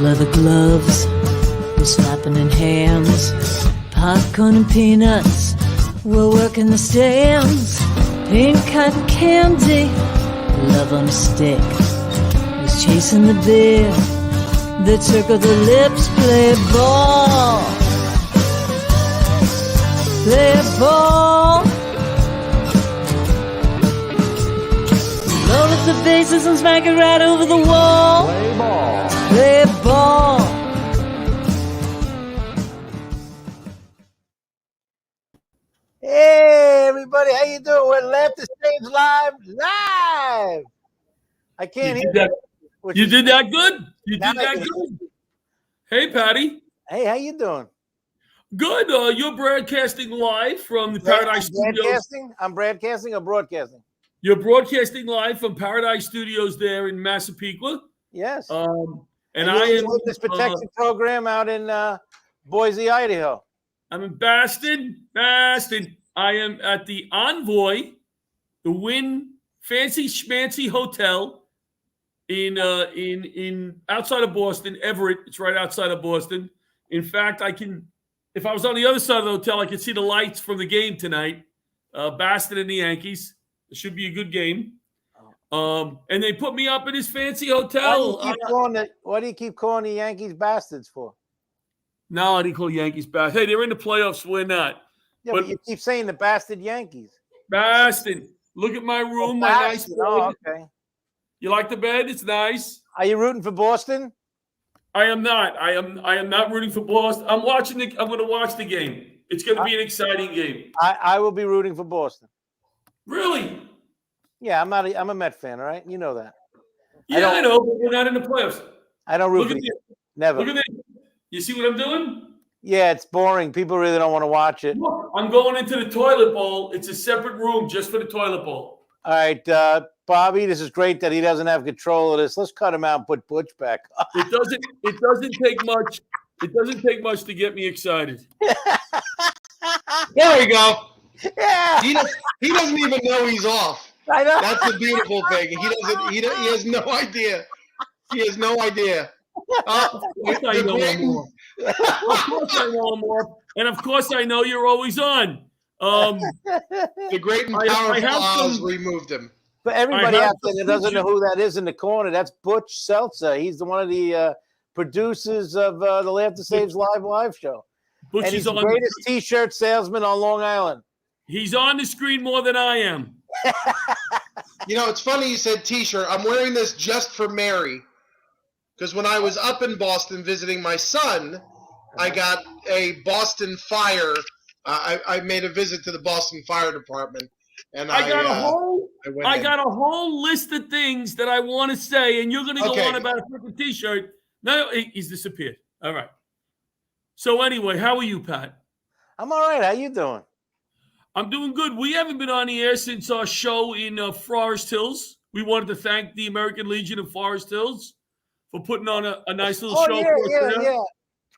leather gloves were slapping in hands. Popcorn and peanuts were working the stands. Pink cotton candy, love on a stick, was chasing the beer that circled the lips. Play ball, play ball. Load up the bases and smack it right over the wall. Play ball. Play ball. Hey, everybody, how you doing? We're Left the Stage live. I can't hear you. You did that good. You Now did I that can- good. Hey, Patty. Hey, how you doing? Good. You're broadcasting live from the Paradise Studios. Broadcasting? I'm broadcasting or broadcasting? You're broadcasting live from Paradise Studios there in Massapequa. Yes. And And I you're am in this protection program out in Boise, Idaho. I'm in Baston. I am at the Envoy, the Wynn Fancy Schmancy Hotel in outside of Boston, Everett. It's right outside of Boston. In fact, if I was on the other side of the hotel, I could see the lights from the game tonight. Baston and the Yankees. It should be a good game. And they put me up in this fancy hotel. Why do you keep calling the Yankees bastards for? No, I didn't call Yankees bastards. Hey, they're in the playoffs. We're not. Yeah, but you keep saying the bastard Yankees. Baston. Look at my room. My nice bed. Oh, okay. You like the bed? It's nice. Are you rooting for Boston? I am not. I am not rooting for Boston. I'm going to watch the game. It's going to be an exciting game. I will be rooting for Boston. Really? Yeah, I'm a Met fan, all right? You know that. Yeah, I know, but we're not in the playoffs. I don't root Look for at you. this. Never. Look at this. You see what I'm doing? Yeah, it's boring. People really don't want to watch it. Look, I'm going into the toilet bowl. It's a separate room just for the toilet bowl. All right, Bobby, this is great that he doesn't have control of this. Let's cut him out and put Butch back. It doesn't take much. It doesn't take much to get me excited. There we go. Yeah. He doesn't even know he's off. I know. That's the beautiful thing. He has no idea. He has no idea. Of course I know more. Of course I know more. And of course I know you're always on. The great and powerful Oz removed him. For everybody out there that doesn't know who that is in the corner, that's Butch Seltzer. He's one of the producers of the Laugh the Stage live show. Butch and he's is the greatest T-shirt salesman on Long Island. He's on the screen more than I am. You know, it's funny you said T-shirt. I'm wearing this just for Mary. Because when I was up in Boston visiting my son, I got a Boston Fire. I made a visit to the Boston Fire Department, and I got a whole list of things that I want to say, and you're going to go on about a freaking T-shirt. No, he's disappeared. All right. So anyway, how are you, Pat? I'm all right. How you doing? I'm doing good. We haven't been on the air since our show in Forest Hills. We wanted to thank the American Legion of Forest Hills for putting on a nice little show for us there. Yeah.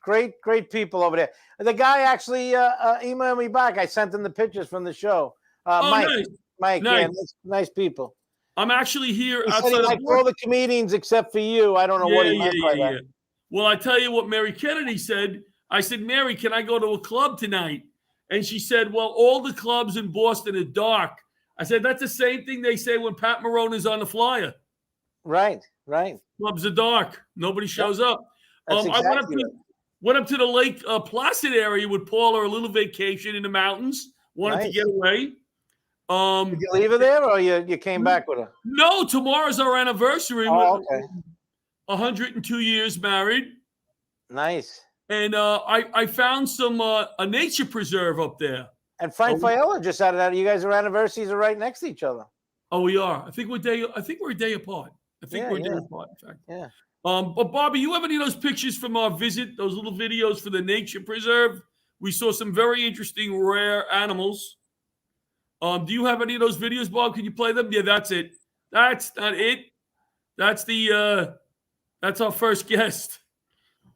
Great people over there. The guy actually emailed me back. I sent him the pictures from the show. Mike, nice. Mike, nice. Yeah, nice people. I'm actually here he outside said he liked all the comedians except for you. I don't know what he meant by that. Well, I tell you what Mary Kennedy said. I said, Mary, can I go to a club tonight? And she said, well, all the clubs in Boston are dark. I said, that's the same thing they say when Pat Marone is on the flyer. Right. Clubs are dark. Nobody shows up. Exactly I went up to the Lake Placid area with Paula, a little vacation in the mountains. Wanted to get away. Did you leave her there, or you came back with her? No, tomorrow's our anniversary. Oh, okay. 102 years married. Nice. And I found a nature preserve up there. And Frank Fiala just added that. You guys' anniversaries are right next to each other. Oh, we are. I think we're a day apart. I think we're a day apart, in fact. Yeah. But Bobby, you have any of those pictures from our visit? Those little videos for the nature preserve? We saw some very interesting rare animals. Do you have any of those videos, Bob? Can you play them? Yeah, that's it. That's not it. That's that's our first guest.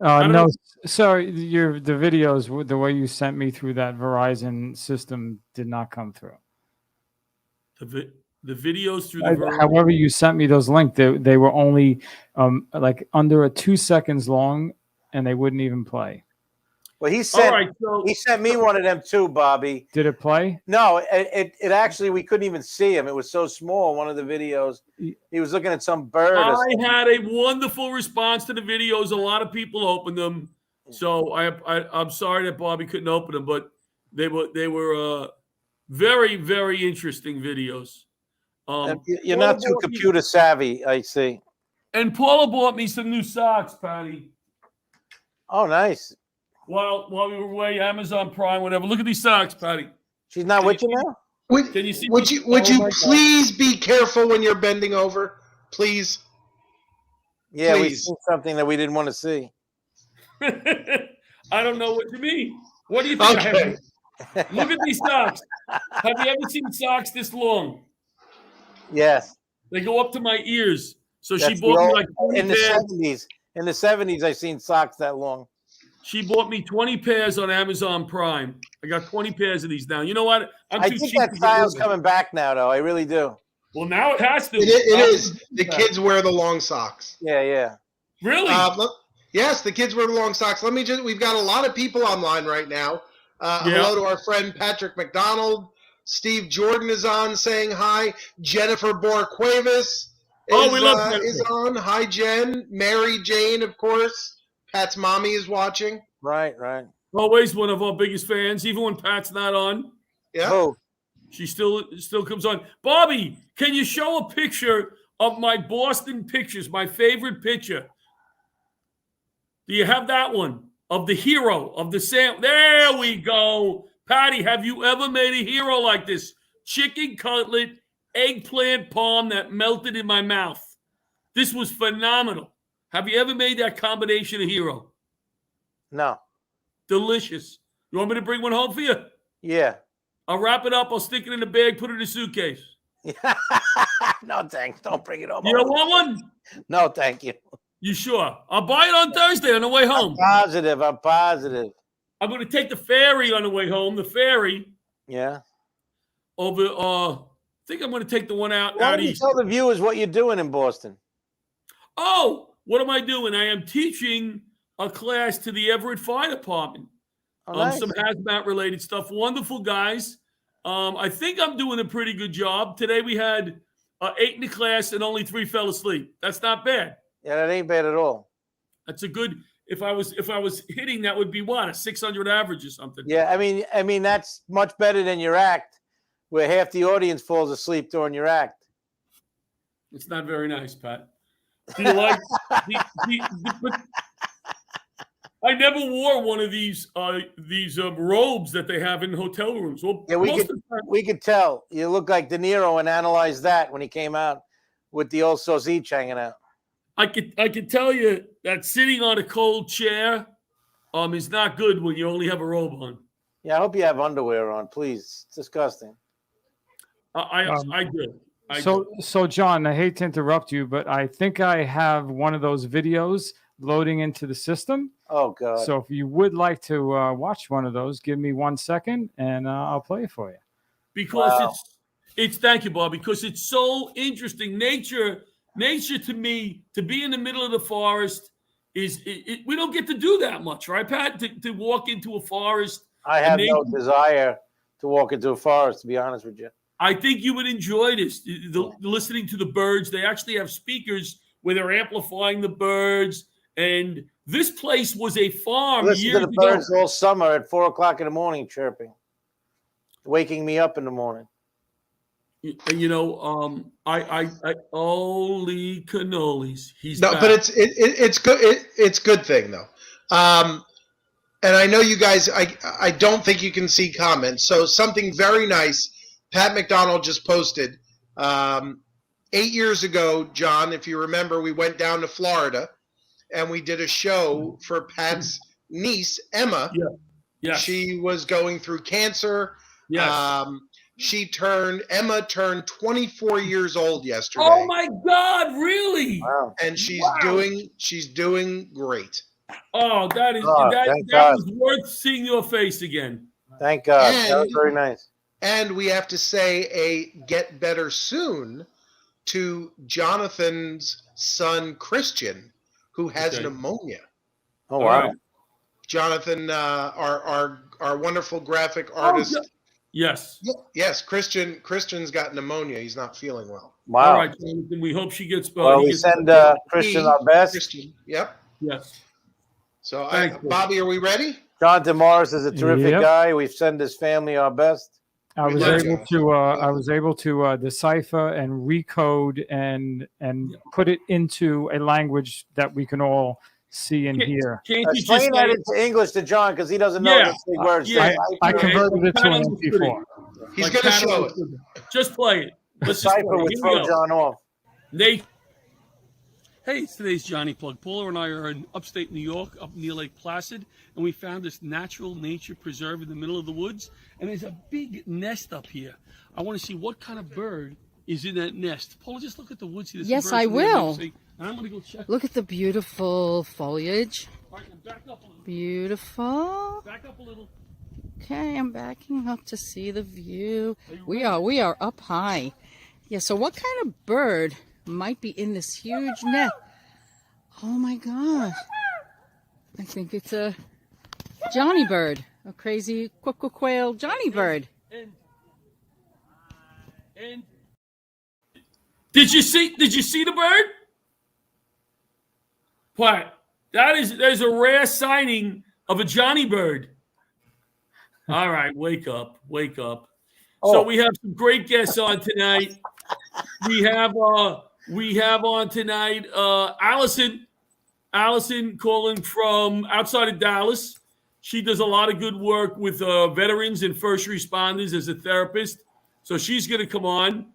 No, sorry. The videos, the way you sent me through that Verizon system did not come through. The videos through the Verve. However, you sent me those links. They were only like under 2 seconds long, and they wouldn't even play. Well, he All sent right, so he sent me one of them too, Bobby. Did it play? No, it actually we couldn't even see him. It was so small. One of the videos, he was looking at some bird. Or I had a wonderful response to the videos. A lot of people opened them, so I'm sorry that Bobby couldn't open them, but they were very, very interesting videos. You're not too computer savvy, I see. And Paula bought me some new socks, Patty. Oh, nice. While we were away, Amazon Prime, whatever. Look at these socks, Patty. She's not with you now? Can you see? Would you please be careful when you're bending over? Please. Yeah, we Please. seen something that we didn't want to see. I don't know what you mean. What do you think? Okay. Look at these socks. Have you ever seen socks this long? Yes. They go up to my ears. So That's she bought me the like 20 in the pairs. 70s. In the 70s, I seen socks that long. She bought me 20 pairs on Amazon Prime. I got 20 pairs of these now. You know what? I think that style's coming back now, though. I really do. Well, now it has to. It is. The kids wear the long socks. Yeah. Really? Yes, the kids wear the long socks. We've got a lot of people online right now. Hello to our friend Patrick McDonald. Steve Jordan is on saying hi. Jennifer Bourque is on. Hi, Jen. Mary Jane, of course. Pat's mommy is watching. Right. Always one of our biggest fans, even when Pat's not on. Yeah. Oh, She still comes on. Bobby, can you show a picture of my Boston pictures, my favorite picture? Do you have that one? Of the hero, of the Sam. There we go. Patty, have you ever made a hero like this? Chicken cutlet, eggplant palm that melted in my mouth. This was phenomenal. Have you ever made that combination a hero? no. Delicious. You want me to bring one home for you? Yeah. I'll wrap it up. I'll stick it in a bag, put it in a suitcase. No, thanks. Don't bring it over. You don't want one? No, thank you. You sure? I'll buy it on Thursday on the way home. I'm positive. I'm going to take the ferry on the way home. The ferry Yeah. over. I think I'm going to take the one out Why don't you east. tell the viewers what you're doing in Boston? Oh, what am I doing? I am teaching a class to the Everett Fire Department. Oh, nice. Some hazmat related stuff. Wonderful guys. I think I'm doing a pretty good job. Today we had 8 in the class and only 3 fell asleep. That's not bad. Yeah, that ain't bad at all. That's a good. If I was hitting, that would be what, a 600 average or something. Yeah, I mean that's much better than your act, where half the audience falls asleep during your act. It's not very nice, Pat. Do you like? But I never wore one of these robes that they have in hotel rooms. Well, Yeah, we could tell. You look like De Niro and Analyze That when he came out with the old sausage hanging out. I could tell you that sitting on a cold chair is not good when you only have a robe on. Yeah, I hope you have underwear on, please. It's disgusting. I do. So John, I hate to interrupt you, but I think I have one of those videos loading into the system. Oh God! So if you would like to watch one of those, give me 1 second and I'll play it for you. Because it's thank you, Bob. Because it's so interesting. Nature to me, to be in the middle of the forest is we don't get to do that much, right, Pat? To walk into a forest. I have no desire to walk into a forest, to be honest with you. I think you would enjoy this. Listening to the birds. They actually have speakers where they're amplifying the birds. And this place was a farm Listen years to the birds all summer at 4 o'clock in the morning chirping, waking me up in the morning. And I holy cannolis. He's no, back. but it's good. It's good thing though. And I know you guys. I don't think you can see comments. So something very nice. Pat McDonald just posted 8 years ago, John. If you remember, we went down to Florida and we did a show for Pat's niece Emma. Yeah. She was going through cancer. Yes. Emma turned 24 years old yesterday. Oh my God! Really? Wow. And she's doing great. Oh, that God. was worth seeing your face again. Thank God. And that was very nice. And we have to say a get better soon to Jonathan's son, Christian, who has pneumonia. Oh, wow. Right. Jonathan, our wonderful graphic artist. Yes. Yes, Christian's got pneumonia. He's not feeling well. Wow. All right, Jonathan. We hope she gets better. Well, we send Christian our best. Christian, yep. Yes. So, Thanks, Bobby, are we ready? Jonathan Morris is a terrific Yep. guy. We send his family our best. I was able to decipher and recode and put it into a language that we can all see and hear. Can't you just Explain that into English to John because he doesn't know the big words. Yeah. I converted it to an MP4. He's going to show it. Just play it. Let's just Decipher play it. would Here throw we go. John off. Nate. Hey, it's today's Johnny Plug. Paula and I are in upstate New York, up near Lake Placid, and we found this natural nature preserve in the middle of the woods, and there's a big nest up here. I want to see what kind of bird is in that nest. Paula, just look at the woods. Yes, I will. And I'm going to go check. Look at the beautiful foliage. All right, back up a little. Beautiful. Back up a little. Okay, I'm backing up to see the view. We are up high. Yeah, so what kind of bird might be in this huge nest? Oh my God. I think it's a Johnny bird. A crazy quail Johnny bird. And did you see the bird? What? There's a rare sighting of a Johnny bird. All right, wake up. So we have some great guests on tonight. We have on tonight Allyson calling from outside of Dallas. She does a lot of good work with veterans and first responders as a therapist. So she's going to come on.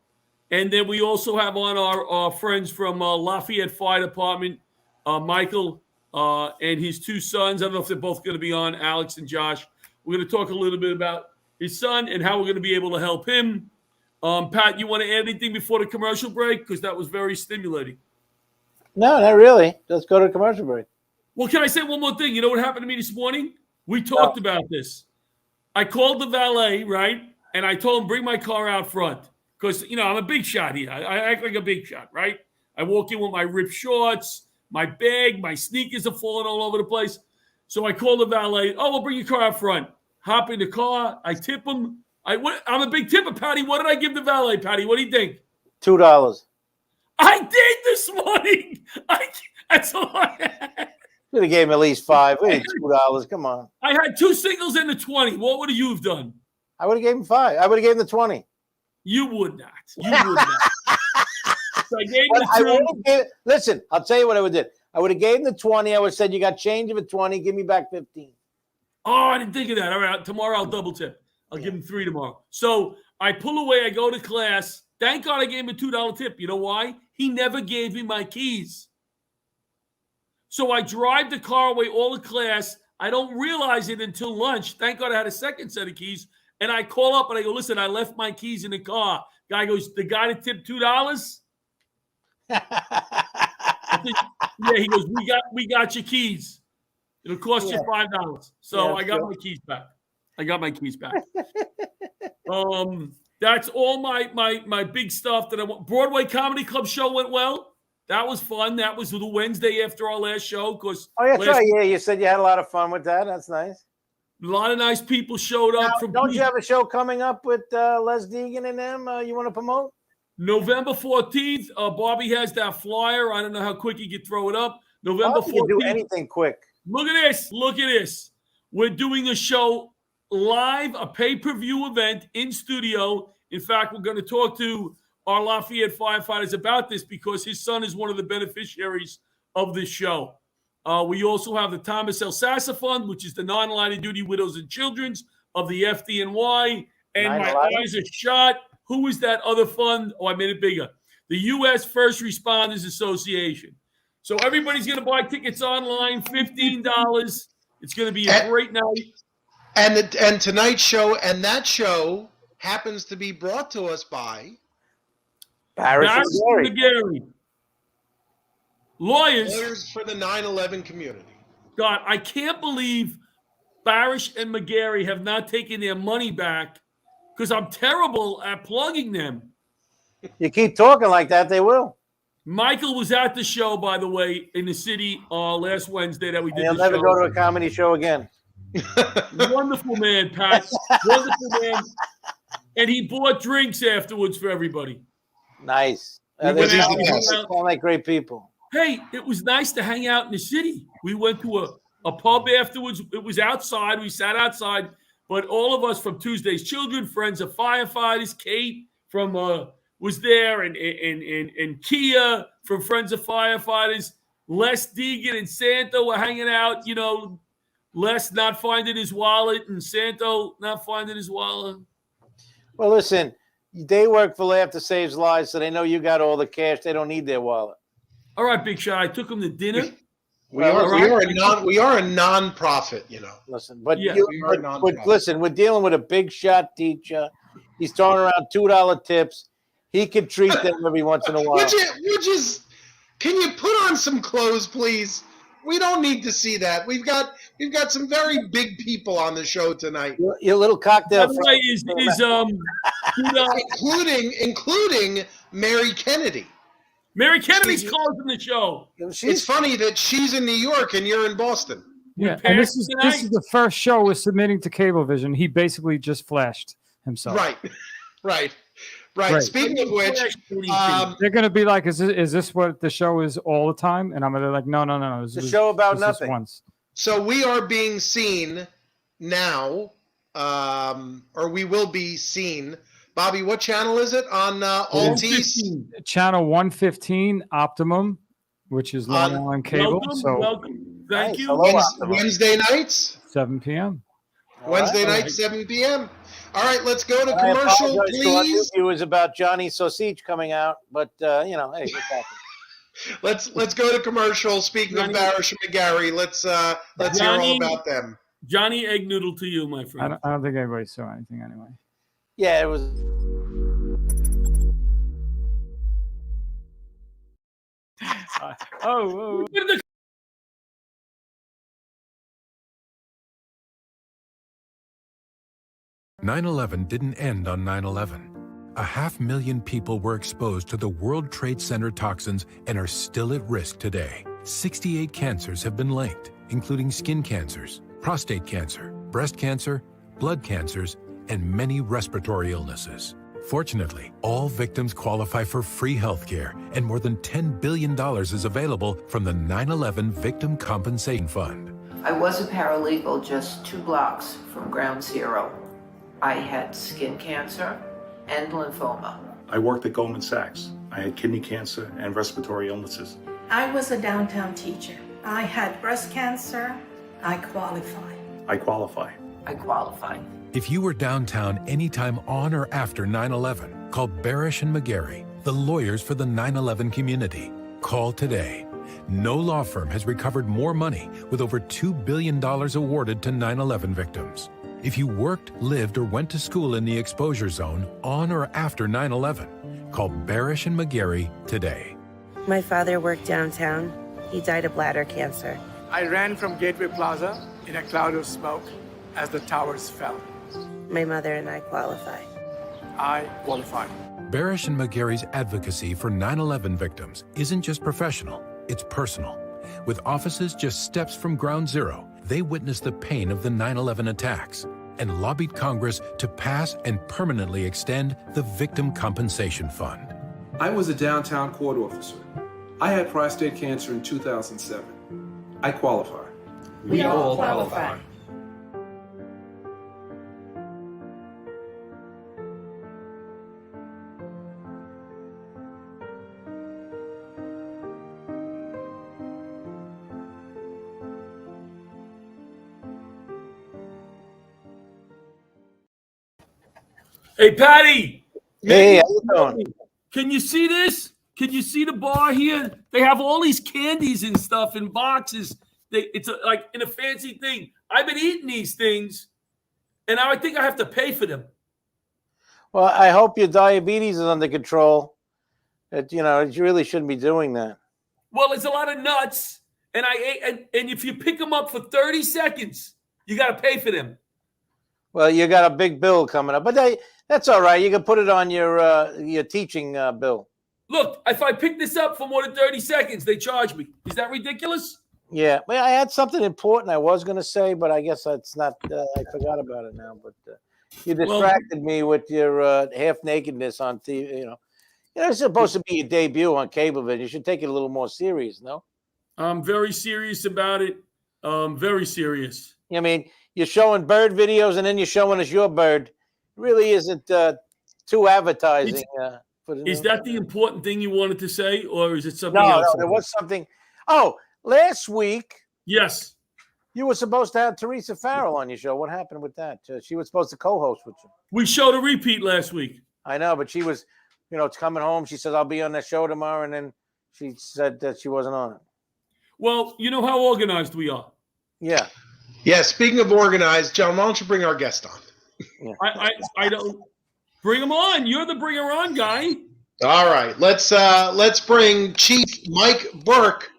And then we also have on our friends from Lafayette Fire Department, Michael and his two sons. I don't know if they're both going to be on, Alex and Josh. We're going to talk a little bit about his son and how we're going to be able to help him. Pat, you want to add anything before the commercial break? Because that was very stimulating. No, not really. Let's go to the commercial break. Well, can I say one more thing? You know what happened to me this morning? We talked about this. I called the valet, right? And I told him, bring my car out front. Because, I'm a big shot here. I act like a big shot, right? I walk in with my ripped shorts, my bag, my sneakers are falling all over the place. So I called the valet. Oh, we'll bring your car out front. Hop in the car. I tip him. I'm a big tipper, Patty. What did I give the valet, Patty? What do you think? $2. I did this morning. That's all I had. Could have gave him at least $5. We had $2. Come on. I had two singles and a 20. What would you have done? I would have gave him $5. I would have gave him the 20. You would not. So I gave him the 2. Listen, I'll tell you what I would have did. I would have gave him the 20. I would have said, you got change of a 20. Give me back 15. Oh, I didn't think of that. All right. Tomorrow I'll double tip. I'll give him 3 tomorrow. So I pull away. I go to class. Thank God I gave him a $2 tip. You know why? He never gave me my keys. So I drive the car away all the class. I don't realize it until lunch. Thank God I had a second set of keys. And I call up and I go, listen, I left my keys in the car. Guy goes, the guy that tipped $2? Yeah, he goes, we got your keys. It'll cost you $5. So I got my keys back. That's all my big stuff that I want. Broadway Comedy Club show went well. That was fun. That was the Wednesday after our last show. Oh, that's right. Yeah, you said you had a lot of fun with that. That's nice. A lot of nice people showed up. Don't you have a show coming up with Les Deegan and them you want to promote? November 14th. Bobby has that flyer. I don't know how quick he could throw it up. November 14th. You do anything quick. Look at this. We're doing a show live, a pay-per-view event in studio. In fact, we're going to talk to our Lafayette firefighters about this because his son is one of the beneficiaries of this show. We also have the Thomas L. Sassa Fund, which is the non-line of duty widows and children's of the FDNY. And my eyes are shot. Who is that other fund? Oh, I made it bigger. The U.S. First Responders Association. So everybody's going to buy tickets online, $15. It's going to be a great night. And tonight's show, and that show happens to be brought to us by Parrish and McGarry. Lawyers for the 9/11 community. God, I can't believe Parrish and McGarry have not taken their money back because I'm terrible at plugging them. You keep talking like that, they will. Michael was at the show, by the way, in the city last Wednesday that we did. He'll the never show. go to a comedy show again. Wonderful man, Pat. Wonderful man. And he bought drinks afterwards for everybody. Nice. We They went out- sound like great people. Hey, it was nice to hang out in the city. We went to a pub afterwards. It was outside. We sat outside. But all of us from Tuesday's Children, Friends of Firefighters, Kate from was there, and Kia from Friends of Firefighters, Les Deegan and Santo were hanging out. You know, Les not finding his wallet and Santo not finding his wallet. Well, listen, they work for Laughter Saves Lives, so they know you got all the cash. They don't need their wallet. All right, Big Shot. I took him to dinner. We are a non-profit, you know. Listen, but Yeah. We are a non-profit. listen, we're dealing with a big shot teacher. He's throwing around $2 tips. He could treat them every once in a while. Would you, can you put on some clothes, please? We don't need to see that. We've got some very big people on the show tonight, Your little cocktail. By the way, including Mary Kennedy. Mary Kennedy's closing the show. It's funny that she's in New York and you're in Boston. Yeah, passed and this is tonight. the first show we're submitting to Cablevision. He basically just flashed himself. Right. Right. Speaking of which, They're going to be like, is this what the show is all the time? And I'm going to be like, no. It's a show about nothing. Once. so we are being seen now, or we will be seen. Bobby, what channel is it on Altice? Channel 115 Optimum, which is Long Island Cable. Welcome. Thank you. Hello. Wednesday nights? 7 p.m. Wednesday night, 7 p.m. All right, let's go to commercial, please. It was about Johnny Sausage coming out, but hey, it's happening. Let's go to commercial. Speaking of Barish and McGarry, let's hear all about them. Johnny Egg Noodle to you, my friend. I don't think anybody saw anything anyway. Yeah, it was. Oh. 9/11 didn't end on 9/11. 500,000 people were exposed to the World Trade Center toxins and are still at risk today. 68 cancers have been linked, including skin cancers, prostate cancer, breast cancer, blood cancers, and many respiratory illnesses. Fortunately, all victims qualify for free health care, and more than $10 billion is available from the 9/11 Victim Compensation Fund. I was a paralegal just 2 blocks from Ground Zero. I had skin cancer and lymphoma. I worked at Goldman Sachs. I had kidney cancer and respiratory illnesses. I was a downtown teacher. I had breast cancer. I qualify. I qualify. I qualify. If you were downtown anytime on or after 9/11, call Barish and McGarry, the lawyers for the 9/11 community. Call today. No law firm has recovered more money, with over $2 billion awarded to 9/11 victims. If you worked, lived, or went to school in the exposure zone on or after 9/11, call Barish and McGarry today. My father worked downtown. He died of bladder cancer. I ran from Gateway Plaza in a cloud of smoke as the towers fell. My mother and I qualify. I qualify. Barish and McGarry's advocacy for 9/11 victims isn't just professional, it's personal. With offices just steps from Ground Zero, they witnessed the pain of the 9/11 attacks and lobbied Congress to pass and permanently extend the Victim Compensation Fund. I was a downtown court officer. I had prostate cancer in 2007. I qualify. We all qualify. Hey, Patty. Hey, how you doing? Can you see this? Can you see the bar here? They have all these candies and stuff in boxes. It's like in a fancy thing. I've been eating these things, and now I think I have to pay for them. Well, I hope your diabetes is under control. You really shouldn't be doing that. Well, it's a lot of nuts, and I ate. And if you pick them up for 30 seconds, you got to pay for them. Well, you got a big bill coming up, but that's all right. You can put it on your teaching bill. Look, if I pick this up for more than 30 seconds, they charge me. Is that ridiculous? Yeah, well, I had something important I was going to say, but I guess it's not. I forgot about it now. But you distracted me with your half nakedness on TV. It's supposed to be your debut on Cablevision. You should take it a little more serious, no? I'm very serious about it. Very serious. I mean, you're showing bird videos and then you're showing us your bird. It really isn't too advertising. Is that the important thing you wanted to say, or is it something else? else? No, there was something. Oh, last week. Yes. You were supposed to have Teresa Farrell on your show. What happened with that? She was supposed to co-host with you. We showed a repeat last week. I know, but she was, coming home. She said, I'll be on that show tomorrow. And then she said that she wasn't on it. Well, you know how organized we are. Yeah. Yeah, speaking of organized, John, why don't you bring our guest on? Yeah. I don't bring him on. You're the bringer on guy. All right, let's bring Chief Mike Bourque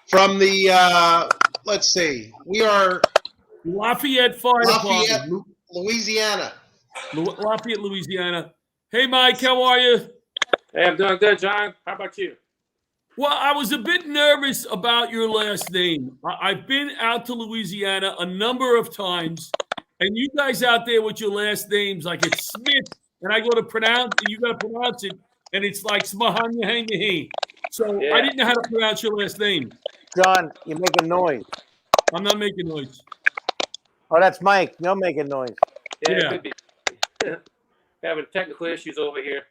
from the let's see, we are Lafayette Fire Department, Louisiana. Lafayette, Louisiana. Hey, Mike, how are you? Hey, I'm doing good, John. How about you? Well, I was a bit nervous about your last name. I've been out to Louisiana a number of times, and you guys out there with your last names, like it's Smith, and I go to pronounce it, you got to pronounce it, and it's like Smahanyahanyahi. So I didn't know how to pronounce your last name. John, you're making noise. I'm not making noise. Oh, that's Mike. You're making noise. Yeah. It could be. Having technical issues over here.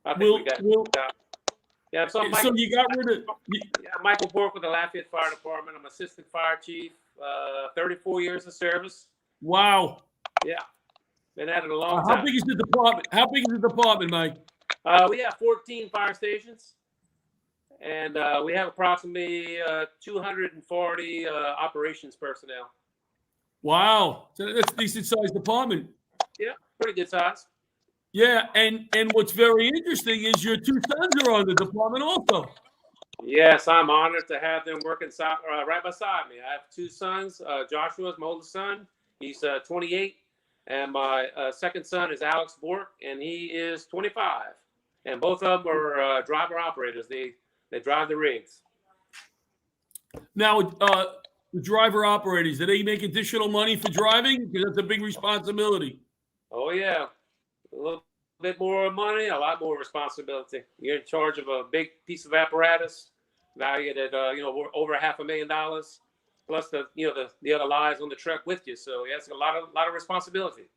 I think we got Yeah, so you got rid of Michael Bourque with the Lafayette Fire Department. I'm assistant fire chief, 34 years of service. Wow. Yeah. Been at it a long time. How big is the department? How big is the department, Mike? We have 14 fire stations, and we have approximately 240 operations personnel. Wow. So that's a decent sized department. Yeah, pretty good size. Yeah, and what's very interesting is your two sons are on the department also. Yes, I'm honored to have them working right beside me. I have two sons. Joshua is my oldest son. He's 28. And my second son is Alex Bourque, and he is 25. And both of them are driver operators. They drive the rigs. Now, the driver operators, do they make additional money for driving? Because that's a big responsibility. Oh, yeah. A little bit more money, a lot more responsibility. You're in charge of a big piece of apparatus valued at over $500,000, plus the other lives on the truck with you. So it's a lot of responsibility.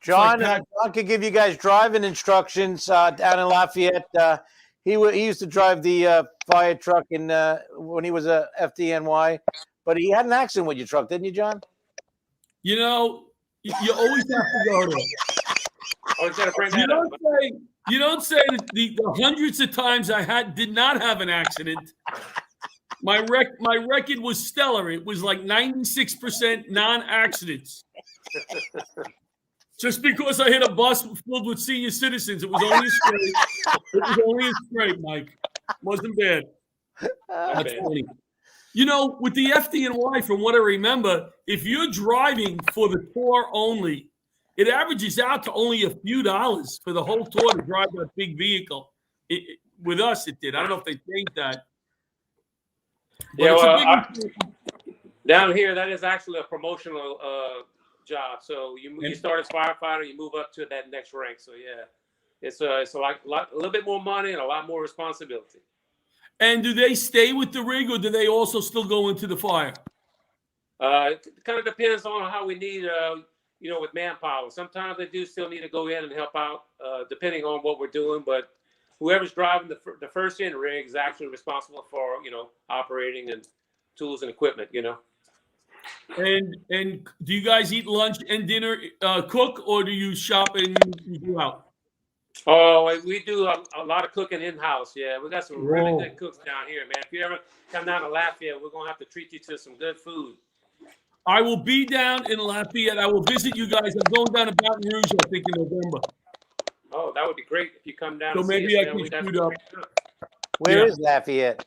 John could give you guys driving instructions down in Lafayette. He used to drive the fire truck when he was a FDNY, but he had an accident with your truck, didn't you, John? You always have to go there. You don't say that the hundreds of times I did not have an accident. My record was stellar. It was like 96% non-accidents. Just because I hit a bus filled with senior citizens, it was only a scrape. It was only a scrape, Mike. Wasn't bad. That's funny. With the FDNY, from what I remember, if you're driving for the tour only, it averages out to only a few dollars for the whole tour to drive that big vehicle. With us, it did. I don't know if they changed that. But down here, that is actually a promotional job. So you start as firefighter, you move up to that next rank. So yeah, it's a little bit more money and a lot more responsibility. And do they stay with the rig, or do they also still go into the fire? It kind of depends on how we need. With manpower. Sometimes they do still need to go in and help out, depending on what we're doing. But whoever's driving the first in rig is actually responsible for, operating and tools and equipment, And do you guys eat lunch and dinner, cook, or do you shop and you go out? Oh, we do a lot of cooking in-house. Yeah, we got some really good cooks down here, man. If you ever come down to Lafayette, we're going to have to treat you to some good food. I will be down in Lafayette. I will visit you guys. I'm going down to Baton Rouge, I think, in November. Oh, that would be great if you come down. So maybe I can shoot up. Where is Lafayette?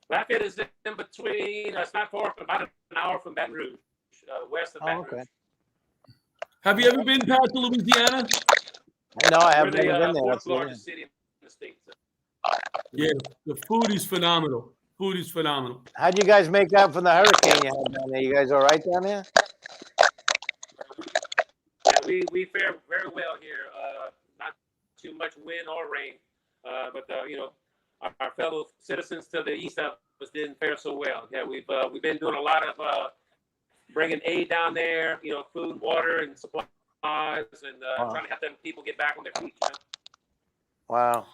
Lafayette is in between. It's not far from about an hour from Baton Rouge. west of Baton Rouge. Okay. Have you ever been past to Louisiana? No, I We're haven't the been there. fourth That's largest city in the state. Yeah, the food is phenomenal. Food is phenomenal. How'd you guys make out from the hurricane you had down there? You guys all right down there? Yeah, we fare very well here. Not too much wind or rain, but you know, our fellow citizens to the east of us didn't fare so well. Yeah, we've been doing a lot of bringing aid down there. You know, food, water, and supplies, and trying to help them people get back on their feet. You know? Wow.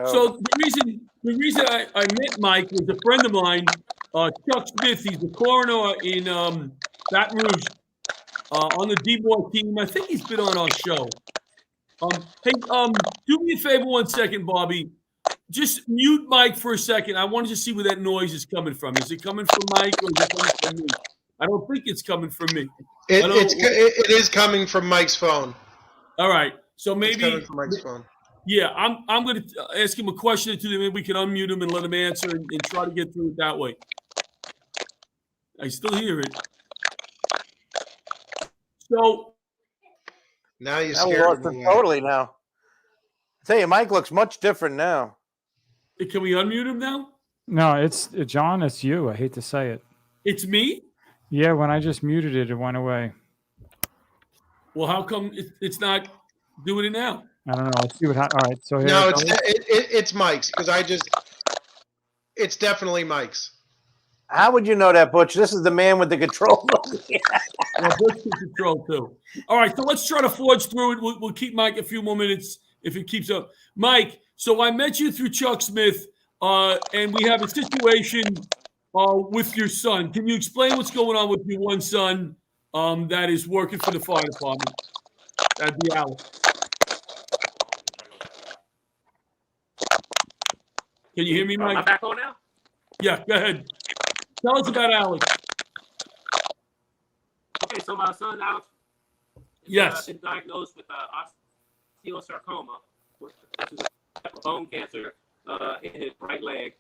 So the reason I met Mike was a friend of mine, Chuck Smith. He's the coroner in Baton Rouge on the D-Boy team. I think he's been on our show. Hey, do me a favor 1 second, Bobby. Just mute Mike for a second. I wanted to see where that noise is coming from. Is it coming from Mike or is it coming from me? I don't think it's coming from me. It is coming from Mike's phone. All right. So maybe it's coming from Mike's phone. Yeah, I'm going to ask him a question or two. Then maybe we can unmute him and let him answer and try to get through it that way. I still hear it. So now you scared scared me totally now. I tell you, Mike looks much different now. Can we unmute him now? No, it's John. It's you. I hate to say it. It's me? Yeah, when I just muted it, it went away. Well, how come it's not doing it now? I don't know. Let's see what happens. All right. So here no, it's Mike's because it's definitely Mike's. How would you know that, Butch? This is the man with the control. Well, Butch can control too. All right, so let's try to forge through it. We'll keep Mike a few more minutes if it keeps up. Mike, so I met you through Chuck Smith, and we have a situation with your son. Can you explain what's going on with your one son that is working for the fire department? That'd be Alex. Can you hear me, Mike? Am I back on now? Yeah, go ahead. Tell us about Alex. Okay, so my son Alex yes. Been diagnosed with osteosarcoma, which is a type of bone cancer in his right leg.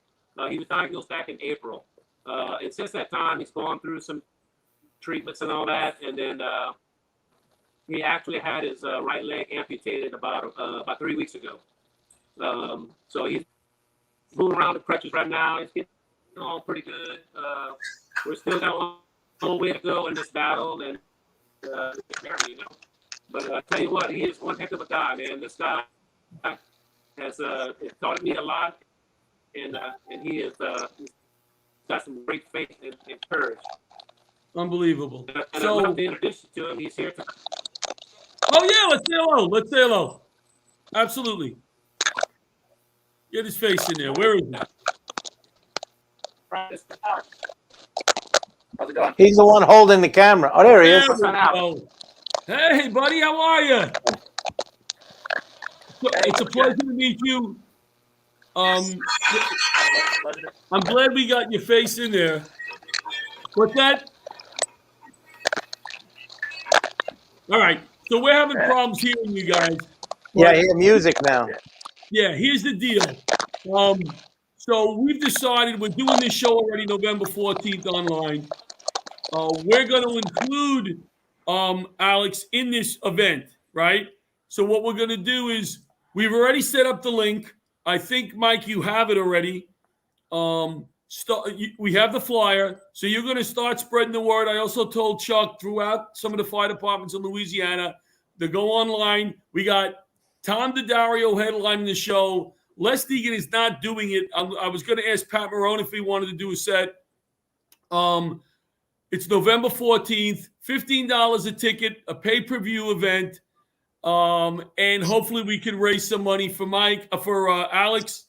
He was diagnosed back in April. And since that time, he's gone through some treatments and all that. And then he actually had his right leg amputated about 3 weeks ago. So he's moving around the crutches right now. He's getting on pretty good. We're still got a long way to go in this battle, and you know. But I tell you what, he is one heck of a guy, man. This guy has taught me a lot, and he has got some great faith and courage. Unbelievable. And so, I'd love to introduce you to him. He's here to. Oh yeah, let's say hello. Let's say hello. Absolutely. Get his face in there. Where is he? How's it going? He's the one holding the camera. Oh, there he is. Hey, buddy, how are you? It's a pleasure to meet you. I'm glad we got your face in there. What's that? All right. So we're having problems hearing you guys. Yeah, I hear music now. Yeah, here's the deal. So we've decided we're doing this show already November 14th online. We're going to include Alex in this event, right? So what we're going to do is we've already set up the link. I think, Mike, you have it already. We have the flyer. So you're going to start spreading the word. I also told Chuck throughout some of the fire departments in Louisiana to go online. We got Tom DiDario headlining the show. Les Deegan is not doing it. I was going to ask Pat Marone if he wanted to do a set. It's November 14th, $15 a ticket, a pay-per-view event. And hopefully we can raise some money for Alex.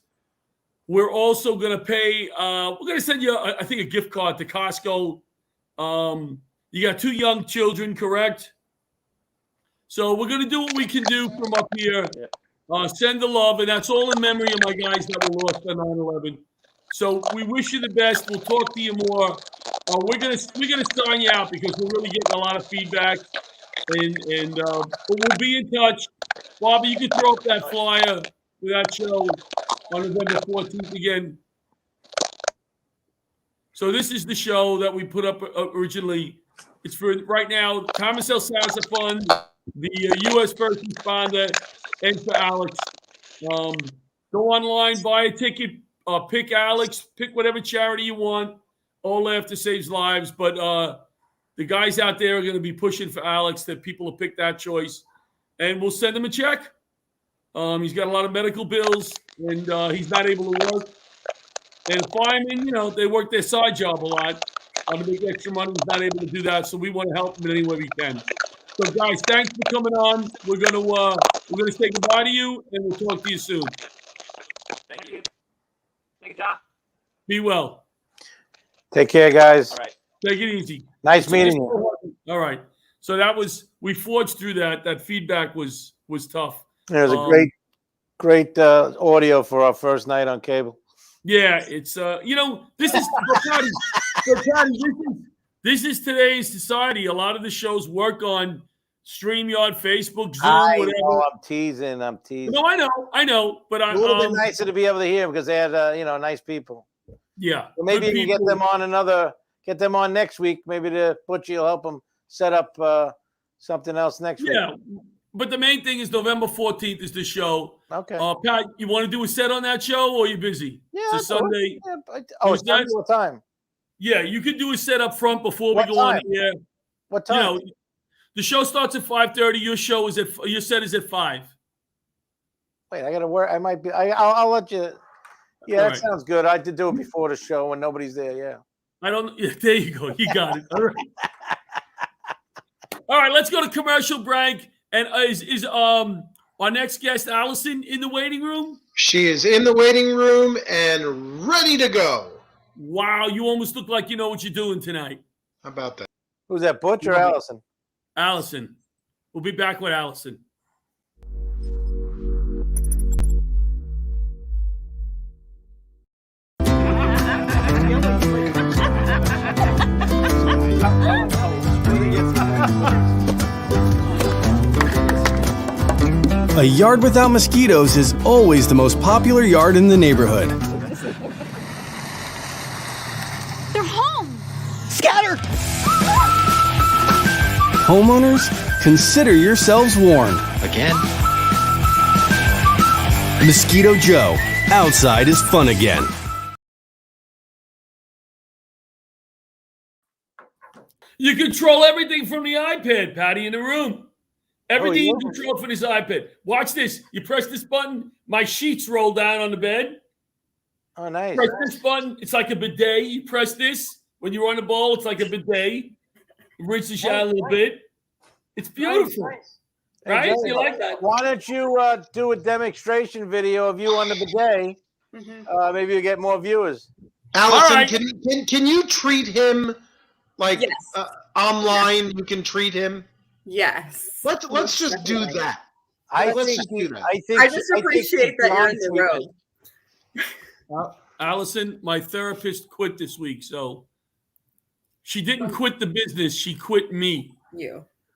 We're also going to pay, we're going to send you, I think, a gift card to Costco. You got 2 young children, correct? So we're going to do what we can do from up here. Send the love, and that's all in memory of my guys that were lost on 9/11. So we wish you the best. We'll talk to you more. We're gonna sign you out because we're really getting a lot of feedback, and but we'll be in touch. Bobby, you can throw up that flyer for that show on November 14th again. So this is the show that we put up originally It's for right now, Thomas El Sasa Fund, the U.S. First Responder, and for Alex. Go online, buy a ticket, pick Alex, pick whatever charity you want. All Laughter Saves Lives. But the guys out there are going to be pushing for Alex, that people will pick that choice. And we'll send him a check. He's got a lot of medical bills, and he's not able to work. And firemen, they work their side job a lot to make extra money. He's not able to do that, so we want to help him in any way we can. So, guys, thanks for coming on. We're gonna say goodbye to you, and we'll talk to you soon. Thank you. Thank you, John. Be well. Take care, guys. All right. Take it easy. Nice meeting you. All right. So we forged through that. That feedback was tough. It was a great audio for our first night on cable. Yeah, it's this is this is today's society. A lot of the shows work on StreamYard, Facebook, Zoom, whatever. I'm teasing. No, I know, but a little bit nicer to be able to hear because they had nice people. Yeah, well, maybe you can get them on next week. Maybe the Butchie will help them set up something else next week. Yeah, but the main thing is November 14th is the show. Okay. Pat, you want to do a set on that show, or are you busy? Yeah. It's a Sunday. Yeah, Sunday. What time? Yeah, you could do a set up front before we go on the air. What time? The show starts at 5:30. Your set is at 5. Wait, I got to work. I might be. I'll let you. Yeah, that right. sounds good. I did do it before the show when nobody's there. Yeah. I don't. Yeah, there you go. You got it. All right. All right. Let's go to commercial break. And is our next guest Allyson in the waiting room? She is in the waiting room and ready to go. Wow, you almost look like you know what you're doing tonight. How about that? Who's that, Butch or Allyson? Allyson. We'll be back with Allyson. A yard without mosquitoes is always the most popular yard in the neighborhood. They're home! Scatter! Homeowners, consider yourselves warned. Again? Mosquito Joe, outside is fun again. You control everything from the iPad, Patty, in the room. Everything you control from this iPad. Watch this. You press this button, my sheets roll down on the bed. Oh, nice. Press this button, it's like a bidet. You press this, when you're on the bowl, it's like a bidet. Rinses you out a little bit. It's beautiful. Nice. Right? Hey, You like that? Why don't you do a demonstration video of you on the bidet? Maybe you'll get more viewers. Allyson, right. can you treat him like online? You can treat him. Yes. Let's just do that. I just appreciate that you're in the room. Allyson, my therapist quit this week, so she didn't quit the business. She quit me.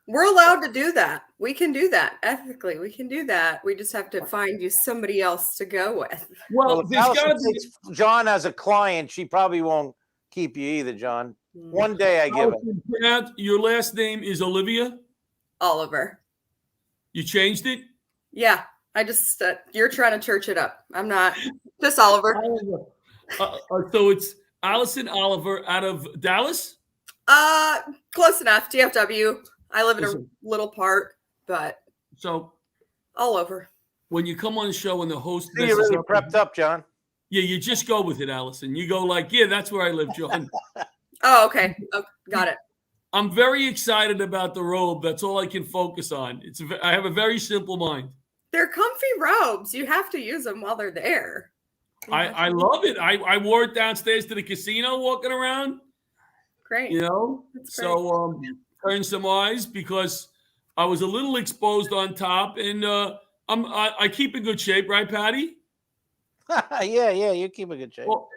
We're allowed to do that. We can do that ethically. We can do that. We just have to find you somebody else to go with. Well, if Allyson takes John as a client, she probably won't keep you either, John. One day I give it. Your last name is Olivia? Oliver. You changed it? Yeah. I just, you're trying to church it up. I'm not. Just Oliver. So it's Allyson Oliver out of Dallas? Close enough. DFW. I live in a little park, but so all over. When you come on the show and the host you're really prepped up, John. Yeah, you just go with it, Allyson. You go like, yeah, that's where I live, John. Oh, okay. Oh, got it. I'm very excited about the robe. That's all I can focus on. I have a very simple mind. They're comfy robes. You have to use them while they're there. I love it. I wore it downstairs to the casino walking around. Great. So turned some eyes because I was a little exposed on top, and I keep in good shape, right, Patty? Yeah, you keep in good shape. Well,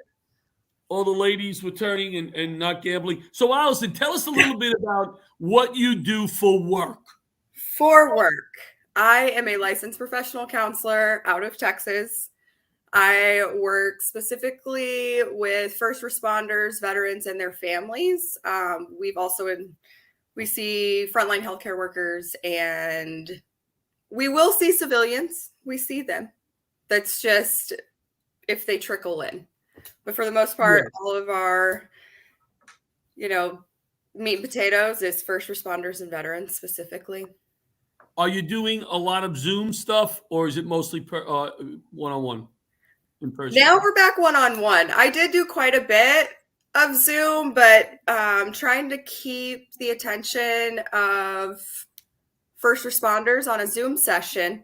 all the ladies were turning and not gambling. So, Allyson, tell us a little bit about what you do for work. For work, I am a licensed professional counselor out of Texas. I work specifically with first responders, veterans, and their families. We've also We see frontline healthcare workers, and we will see civilians. We see them. That's just if they trickle in. But for the most part, all of our, meat and potatoes is first responders and veterans specifically. Are you doing a lot of Zoom stuff, or is it mostly one-on-one in person? Now we're back one-on-one. I did do quite a bit of Zoom, but trying to keep the attention of first responders on a Zoom session,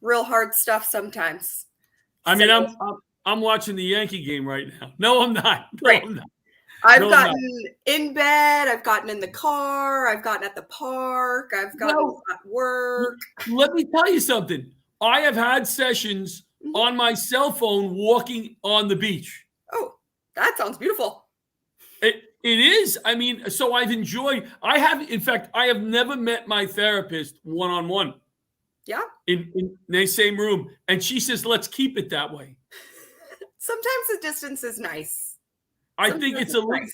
real hard stuff sometimes. I mean, I'm watching the Yankee game right now. No, I'm not. No, Right. I'm not. I've No, I'm gotten not. in bed, I've gotten in the car, I've gotten at the park, I've gotten at work. Let me tell you something. I have had sessions on my cell phone walking on the beach. Oh, that sounds beautiful. It is. I mean, so I've enjoyed. In fact, I have never met my therapist one-on-one. Yeah. In the same room, and she says, "Let's keep it that way." Sometimes the distance is nice. I think it's a little.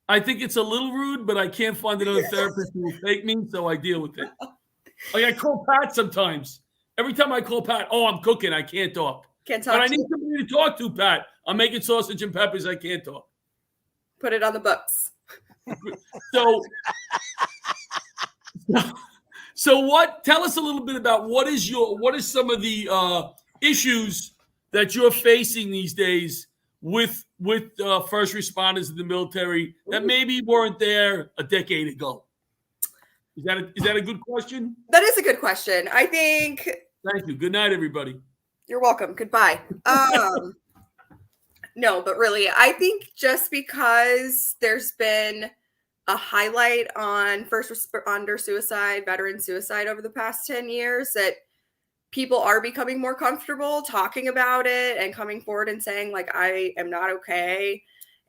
I think it's a little rude, but I can't find another therapist who will take me, so I deal with it. Like I call Pat sometimes. Every time I call Pat, I'm cooking. I can't talk. Can't talk. But I need somebody to talk to, Pat. I'm making sausage and peppers. I can't talk. Put it on the books. So what? Tell us a little bit about what is some of the issues that you're facing these days with first responders in the military that maybe weren't there a decade ago. Is that a good question? That is a good question. I think. Thank you. Good night, everybody. You're welcome. Goodbye. No, but really, I think just because there's been a highlight on first responder suicide, veteran suicide over the past 10 years, that people are becoming more comfortable talking about it and coming forward and saying, like, I am not okay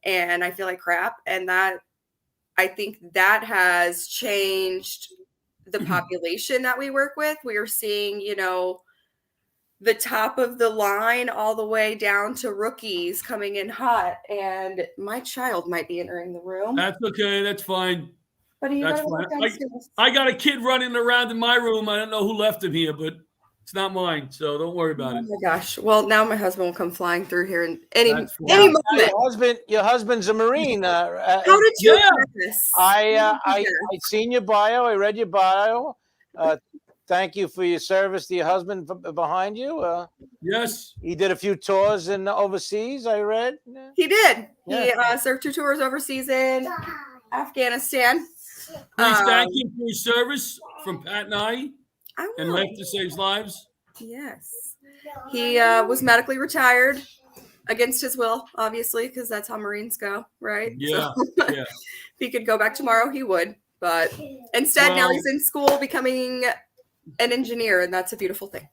and I feel like crap. And that, I think that has changed the population that we work with. We are seeing, the top of the line all the way down to rookies coming in hot. And my child might be entering the room. That's okay. That's fine. But That's fine. I got a kid running around in my room. I don't know who left him here, but it's not mine, so don't worry about it. Oh my gosh. Well, now my husband will come flying through here in any moment. Your husband's a Marine. How did you have this? I seen your bio. I read your bio. Thank you for your service to your husband behind you. Yes. He did a few tours in overseas, I read. He did. Yeah. He served 2 tours overseas in Afghanistan. Please thank him for his service from Pat and I. And Laughter Saves Lives. Yes. He was medically retired against his will, obviously, because that's how Marines go, right? Yeah. So, if he could go back tomorrow, he would. But instead, now he's in school becoming an engineer, and that's a beautiful thing.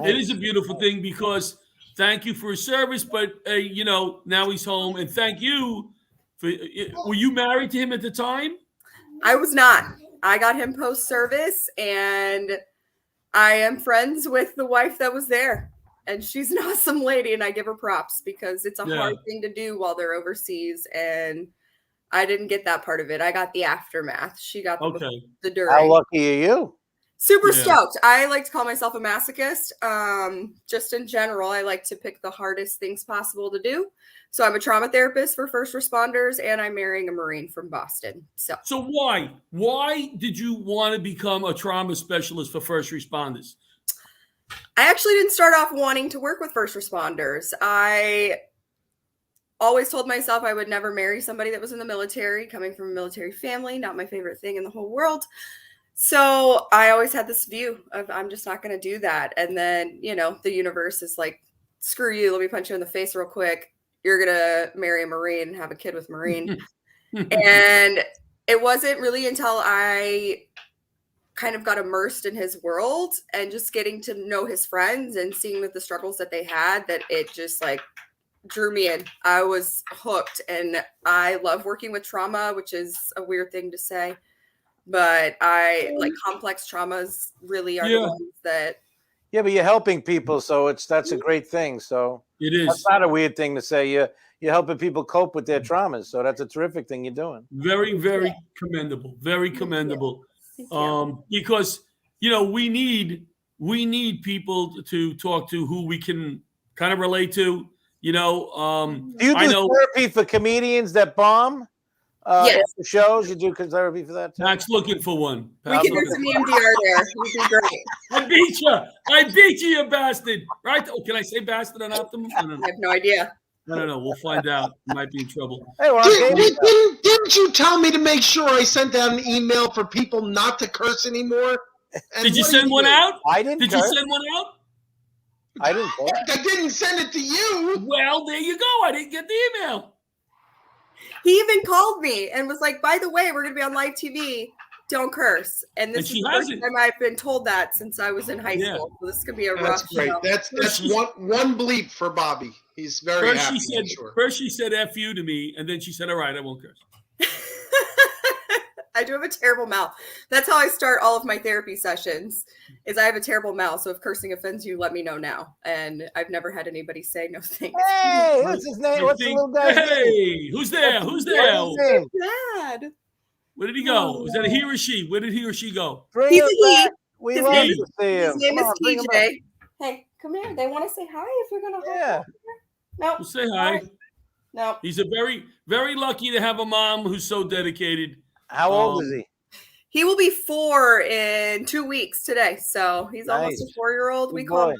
It is a beautiful thing because thank you for his service, but now he's home, and thank you for. Were you married to him at the time? I was not. I got him post-service, and I am friends with the wife that was there, and she's an awesome lady, and I give her props because it's a hard thing to do while they're overseas, and I didn't get that part of it. I got the aftermath. She got the during. How lucky are you? Super stoked. I like to call myself a masochist. Just in general, I like to pick the hardest things possible to do. So I'm a trauma therapist for first responders, and I'm marrying a Marine from Boston. So why did you want to become a trauma specialist for first responders? I actually didn't start off wanting to work with first responders. I always told myself I would never marry somebody that was in the military, coming from a military family, not my favorite thing in the whole world. So I always had this view of I'm just not going to do that. And then, the universe is like, screw you. Let me punch you in the face real quick. You're going to marry a Marine and have a kid with Marine. And it wasn't really until I kind of got immersed in his world and just getting to know his friends and seeing the struggles that they had, that it just drew me in. I was hooked, and I love working with trauma, which is a weird thing to say. But I complex traumas really are the ones that. Yeah, but you're helping people, so that's a great thing. So it is. That's not a weird thing to say. You're you're helping people cope with their traumas. So that's a terrific thing you're doing. Very, very commendable. Very commendable. Because we need people to talk to who we can kind of relate to. Do you do therapy for comedians that bomb? Yes. The shows you do therapy for that too? Pat's looking for one. We can do some EMDR there. We'd be great. I beat you, you bastard. Right? Oh, can I say bastard on Optimum? No. I have no idea. No. We'll find out. You might be in trouble. Hey, Didn't you tell me to make sure I sent out an email for people not to curse anymore? And did you send one out? I didn't. Did you send one out? I didn't. I didn't send it to you. Well, there you go. I didn't get the email. He even called me and was like, by the way, we're going to be on live TV. Don't curse. And this is the first time I've been told that since I was in high school. So this could be a rough great. show. That's one bleep for Bobby. He's very happy. First she said F you to me, and then she said, all right, I won't curse. I do have a terrible mouth. That's how I start all of my therapy sessions, is I have a terrible mouth. So if cursing offends you, let me know now. And I've never had anybody say no thanks. Hey, what's his name? What's the little guy's name? Hey, who's there? Who's there? Dad. Where did he go? Is that a he or she? Where did he or she go? He's a he. We love to see him. His name is TJ. Hey, come here. They want to say hi if you're going to Yeah. No. We'll say hi. No. He's a very, very lucky to have a mom who's so dedicated. How old is he? He will be 4 in 2 weeks today. So he's almost a 4-year-old. We call him,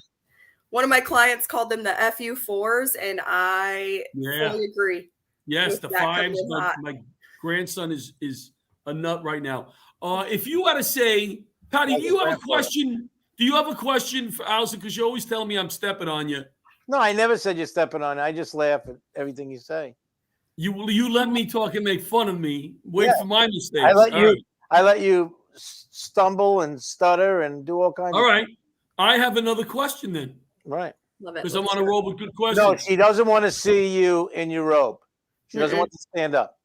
one of my clients called them the FU4s, and I fully agree. Yes, the 5s. My grandson is a nut right now. If you had to say, Patty, do you have a question? Do you have a question for Allyson? Because you always tell me I'm stepping on you. No, I never said you're stepping on. I just laugh at everything you say. You let me talk and make fun of me. Wait for my mistakes. I let you stumble and stutter and do all kinds. All right. I have another question then. Right. Love it. Because I'm on a roll with good questions. No, she doesn't want to see you in your robe. She doesn't want to stand up.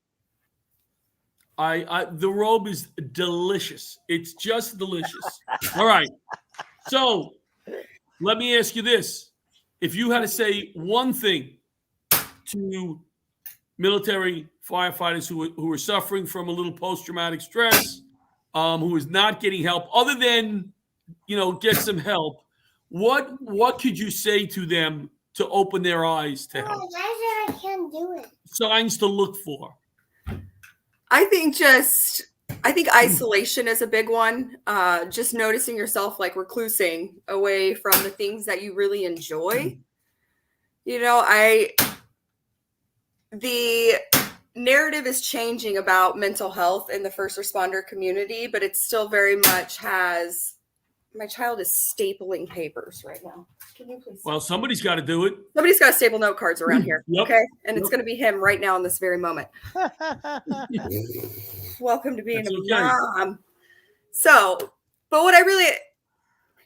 The robe is delicious. It's just delicious. All right. So let me ask you this. If you had to say one thing to military firefighters who are suffering from a little post-traumatic stress, who is not getting help, other than, get some help, what could you say to them to open their eyes to help? I can't do it. Signs to look for. I think isolation is a big one. Just noticing yourself like reclusing away from the things that you really enjoy. The narrative is changing about mental health in the first responder community, but it still very much has. My child is stapling papers right now. Can you please? Well, somebody's got to do it. Somebody's got to staple note cards around here. Yep. Okay. And it's going to be him right now in this very moment. Welcome to being a mom. So, but what I really,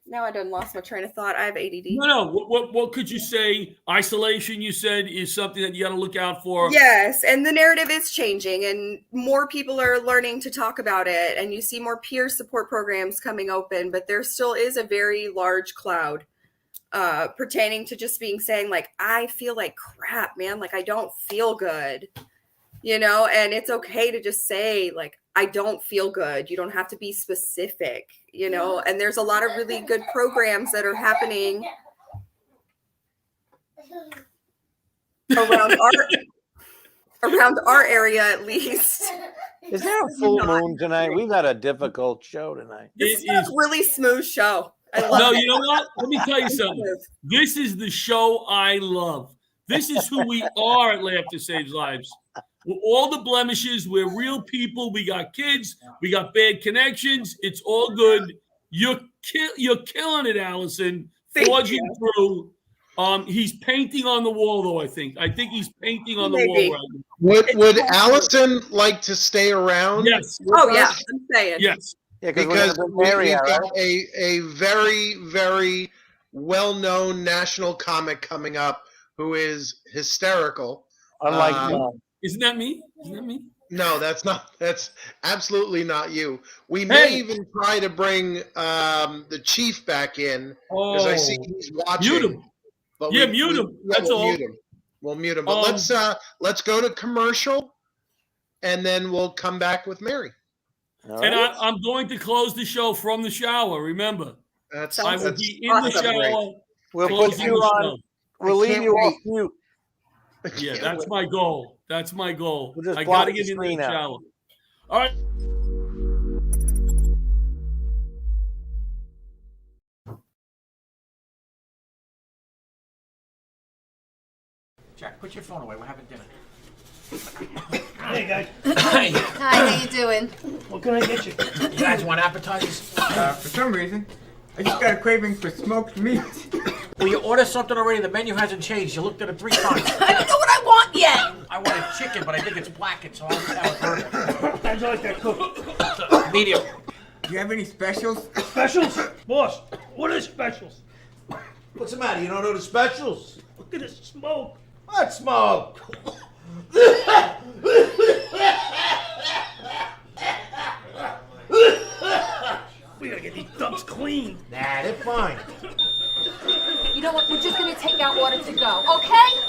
now I done lost my train of thought. I have ADD. No. What could you say? Isolation, you said, is something that you got to look out for. Yes, and the narrative is changing, and more people are learning to talk about it, and you see more peer support programs coming open, but there still is a very large cloud pertaining to just saying like, I feel like crap, man. Like, I don't feel good, and it's okay to just say like, I don't feel good. You don't have to be specific, and there's a lot of really good programs that are happening around our area, at least. Is there a full moon tonight? We've had a difficult show tonight. This is a really smooth show. No, you know what? Let me tell you something. This is the show I love. This is who we are at Laughter Saves Lives. With all the blemishes, we're real people. We got kids. We got bad connections. It's all good. You're killing it, Allyson. Forging through. He's painting on the wall, though. I think he's painting on the wall right now. Would Allyson like to stay around? Yes. Yeah. I'm saying. Yes. Yeah, because we've got a very, very well-known national comic coming up who is hysterical. Unlike Isn't that me? No, that's not. That's absolutely not you. We may even try to bring the chief back in because I see he's watching. Mute him. But mute him. That's all. Mute him. We'll mute him. But let's go to commercial, and then we'll come back with Mary. And I'm going to close the show from the shower. Remember, I will be in the shower. We'll put you on. We'll leave you off mute. Yeah, that's my goal. That's my goal. We'll I got to get in the out. shower. All right. Jack, put your phone away. We're having dinner. Hey, guys. Hi, how you doing? What can I get you? You guys want appetizers? For some reason, I just got a craving for smoked meat. Will you order something already? The menu hasn't changed. You looked at it 3 times. I don't know what I want yet. I wanted chicken, but I think it's blackened, so I'll have a burger. How'd you like that cooked? Medium. Do you have any specials? Specials? Boss, what are specials? What's the matter? You don't know the specials? Look at this smoke. What smoke? We gotta get these dumps clean. Nah, they're fine. You know what? We're just gonna take our order to go, okay?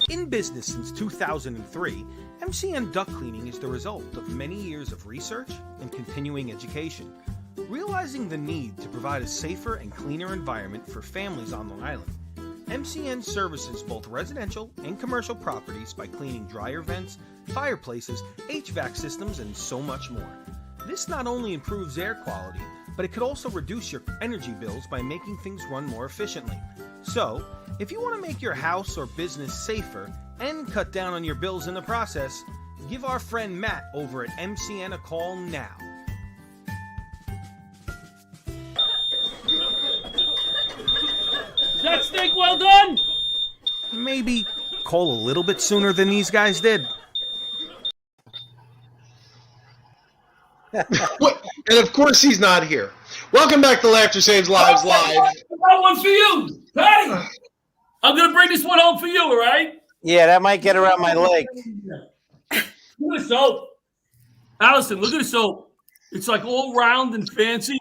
In business since 2003, MCN Duct Cleaning is the result of many years of research and continuing education. Realizing the need to provide a safer and cleaner environment for families on Long Island, MCN services both residential and commercial properties by cleaning dryer vents, fireplaces, HVAC systems, and so much more. This not only improves air quality, but it could also reduce your energy bills by making things run more efficiently. So, if you want to make your house or business safer and cut down on your bills in the process, give our friend Matt over at MCN a call now. Is that steak well done? Maybe call a little bit sooner than these guys did. And of course he's not here. Welcome back to Laughter Saves Lives Live. I got one for you, Patty. I'm gonna bring this one home for you, all right? Yeah, that might get around my leg. Look at the soap. Allison, look at the soap. It's like all round and fancy.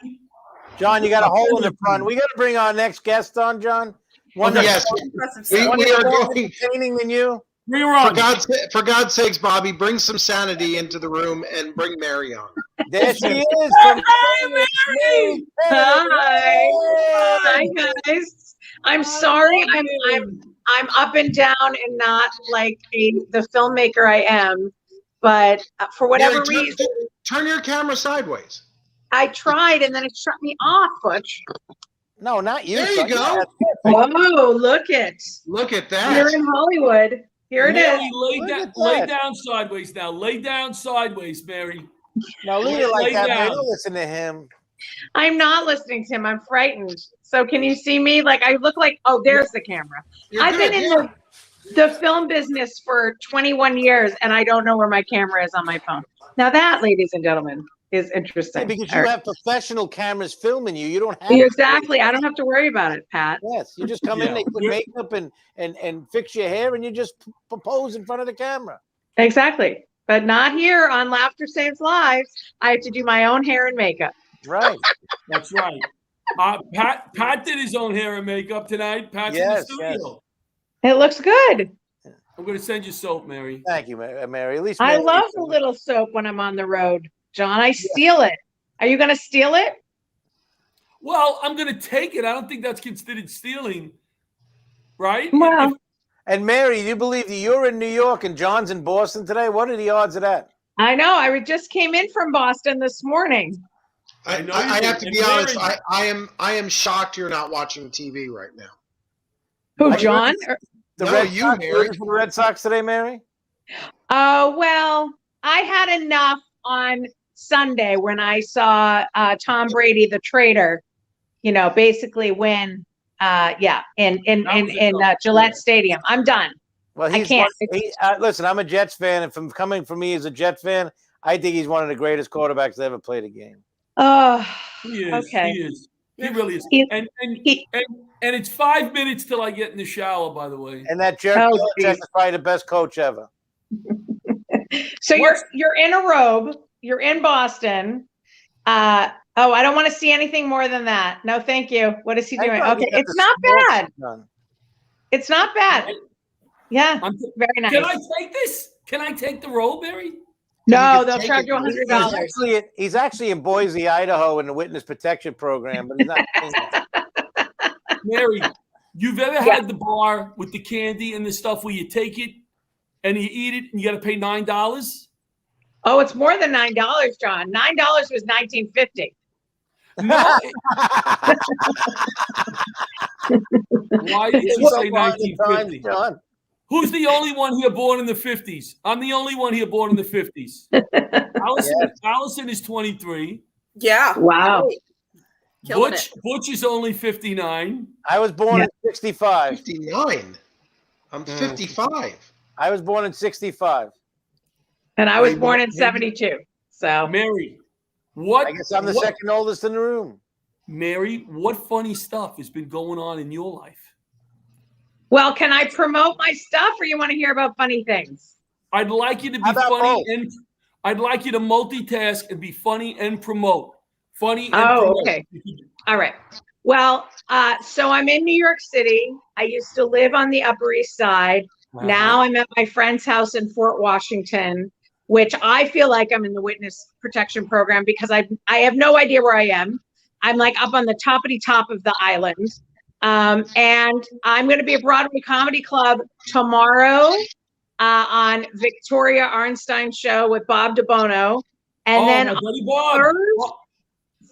John, you got a hole in the front. We got to bring our next guest on, John. Yes, we are going entertaining than you. Bring her on. For God's sakes, Bobby, bring some sanity into the room and bring Mary on. There she is. Hi, Mary. Hi, guys. I'm sorry. I'm up and down and not like the filmmaker I am, but for whatever reason, turn your camera sideways. I tried and then it shut me off, Butch. No, not you. There you go. Oh, look at that. You're in Hollywood. Here it Mary, is. lay down sideways now. Lay down sideways, Mary. No, leave it like Lay that, man. down. Don't listen to him. I'm not listening to him. I'm frightened. So can you see me? Like I look like, oh, there's the camera. I've been in the film business for 21 years and I don't know where my camera is on my phone. Now that, ladies and gentlemen, is interesting. Yeah, because you have professional campers filming you. You don't have exactly. I don't have to worry about it, Pat. Yes, you just come in, they put makeup and fix your hair, and you just pose in front of the camera. Exactly, but not here on Laughter Saves Lives. I have to do my own hair and makeup. Right, that's right. Pat did his own hair and makeup tonight. Pat's in the studio. It looks good. I'm going to send you soap, Mary. Thank you, Mary. At least I love a little soap when I'm on the road. John, I steal it. Are you going to steal it? Well, I'm going to take it. I don't think that's considered stealing, right? Well, and Mary, you believe that you're in New York and John's in Boston today? What are the odds of that? I know. I just came in from Boston this morning. I have to be honest. I am shocked you're not watching TV right now. Who, John? Mary. For the Red Sox today, Mary? Oh, well, I had enough on Sunday when I saw Tom Brady, the traitor, basically win. In Gillette Stadium. I'm done. Well, I can't. Listen, I'm a Jets fan, and from coming from me as a Jets fan, I think he's one of the greatest quarterbacks that ever played a game. Oh, he is. okay. He is. He really is. And it's 5 minutes till I get in the shower, by the way. And that jerk is probably the best coach ever. So you're in a robe. You're in Boston. I don't want to see anything more than that. No, thank you. What is he doing? Okay, it's not bad. It's not bad. Yeah, very nice. Can I take this? Can I take the role, Mary? No, they'll charge you $100. He's actually in Boise, Idaho, in the Witness Protection Program, but he's not. Mary, you've ever had the bar with the candy and the stuff where you take it and you eat it and you got to pay $9? Oh, it's more than $9, John. $9 was $19.50. No. Why did you say 1950? John? Who's the only one here born in the 50s? I'm the only one here born in the 50s. Allyson is 23. Yeah. Wow. Butch is only 59. I was born in 65. 59. I'm 55. I was born in 65. And I was born in 72. So Mary, what? I guess I'm the second oldest in the room. Mary, what funny stuff has been going on in your life? Well, can I promote my stuff, or you want to hear about funny things? I'd like you to be funny, and I'd like you to multitask and be funny and promote. Funny and promote. Okay. All right. Well, so I'm in New York City. I used to live on the Upper East Side. Now I'm at my friend's house in Fort Washington, which I feel like I'm in the Witness Protection Program because I have no idea where I am. I'm like up on the toppity top of the island. And I'm going to be at Broadway Comedy Club tomorrow on Victoria Arnstein's show with Bob DeBono. And then on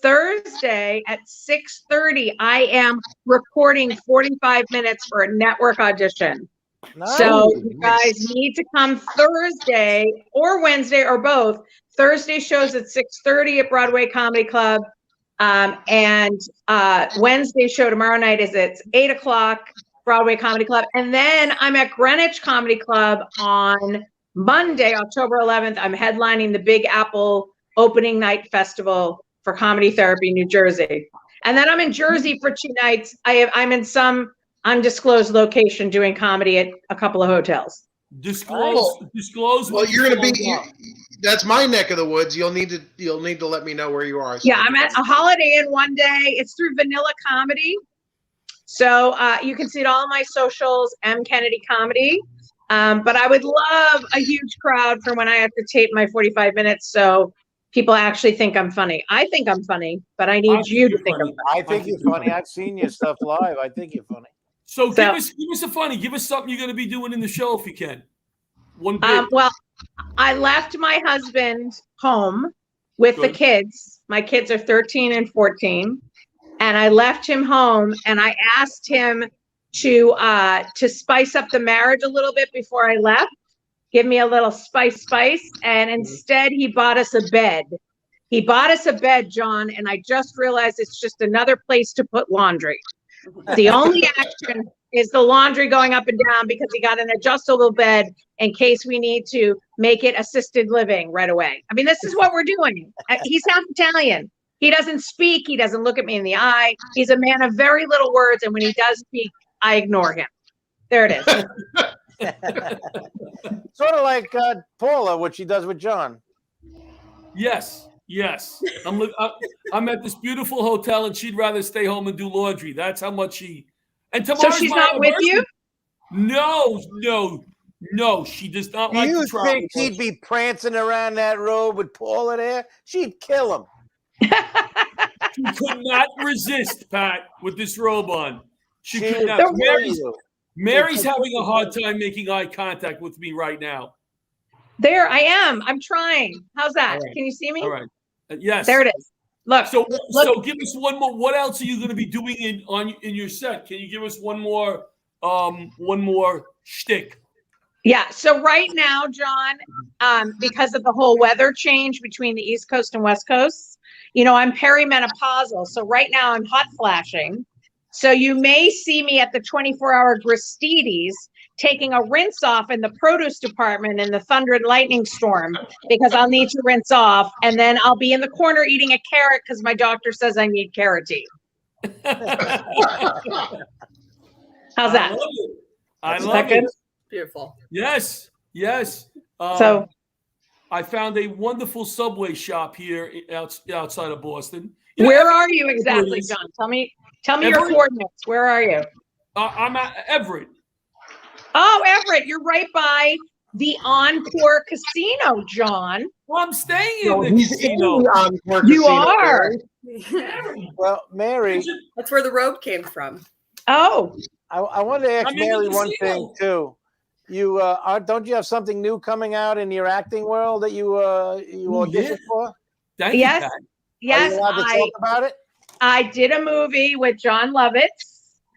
Thursday at 6:30, I am recording 45 minutes for a network audition. Nice. So you guys need to come Thursday or Wednesday or both. Thursday shows at 6:30 at Broadway Comedy Club. And Wednesday show tomorrow night is at 8 o'clock, Broadway Comedy Club. And then I'm at Greenwich Comedy Club on Monday, October 11th. I'm headlining the Big Apple Opening Night Festival for Comedy Therapy, New Jersey. And then I'm in Jersey for 2 nights. I'm in some undisclosed location doing comedy at a couple of hotels. Disclose. Well, you're going to be. That's my neck of the woods. You'll need to let me know where you are. Yeah, I'm at a Holiday Inn one day. It's through Vanilla Comedy, so you can see it all on my socials. M Kennedy Comedy. But I would love a huge crowd for when I have to tape my 45 minutes, so people actually think I'm funny. I think I'm funny, but I need you to think I'm funny. I think you're funny. I've seen your stuff live. I think you're funny. So give us a funny. Give us something you're going to be doing in the show if you can. One bit. Well, I left my husband home with the kids. My kids are 13 and 14, and I left him home. And I asked him to spice up the marriage a little bit before I left. Give me a little spice. And instead, he bought us a bed. He bought us a bed, John, and I just realized it's just another place to put laundry. The only action is the laundry going up and down because he got an adjustable bed in case we need to make it assisted living right away. I mean, this is what we're doing. He's half Italian. He doesn't speak. He doesn't look at me in the eye. He's a man of very little words. And when he does speak, I ignore him. There it is. Sort of like Paula, what she does with John. Yes. I'm at this beautiful hotel, and she'd rather stay home and do laundry. That's how much she. And tomorrow's so she's my not with you? No, she does not like to travel. You think he'd be prancing around that road with Paula there? She'd kill him. She could not resist, Pat, with this robe on. She could not. Mary's having a hard time making eye contact with me right now. There I am. I'm trying. How's that? Right. Can you see me? All right. Yes. There it is. Look. So give us one more. What else are you going to be doing in your set? Can you give us one more shtick? Yeah. So right now, John, because of the whole weather change between the East Coast and West Coast, I'm perimenopausal. So right now I'm hot flashing. So you may see me at the 24-hour Gristedes taking a rinse off in the produce department in the thunder and lightning storm because I'll need to rinse off. And then I'll be in the corner eating a carrot because my doctor says I need carotene. How's that? I love it. Beautiful. Yes. So I found a wonderful Subway shop here outside of Boston. Where are you exactly, John? Tell me your coordinates. Where are you? I'm at Everett. Oh, Everett, you're right by the Encore Casino, John. Well, I'm staying in No, the he's casino. in the Encore You Casino, are. Mary. Well, Mary, That's where the robe came from. Oh, I wanted to ask I'm in the Mary one casino. thing too. You don't you have something new coming out in your acting world that you auditioned for? Thank you, yes, Pat. yes. Are you allowed to talk about it? I did a movie with John Lovitz.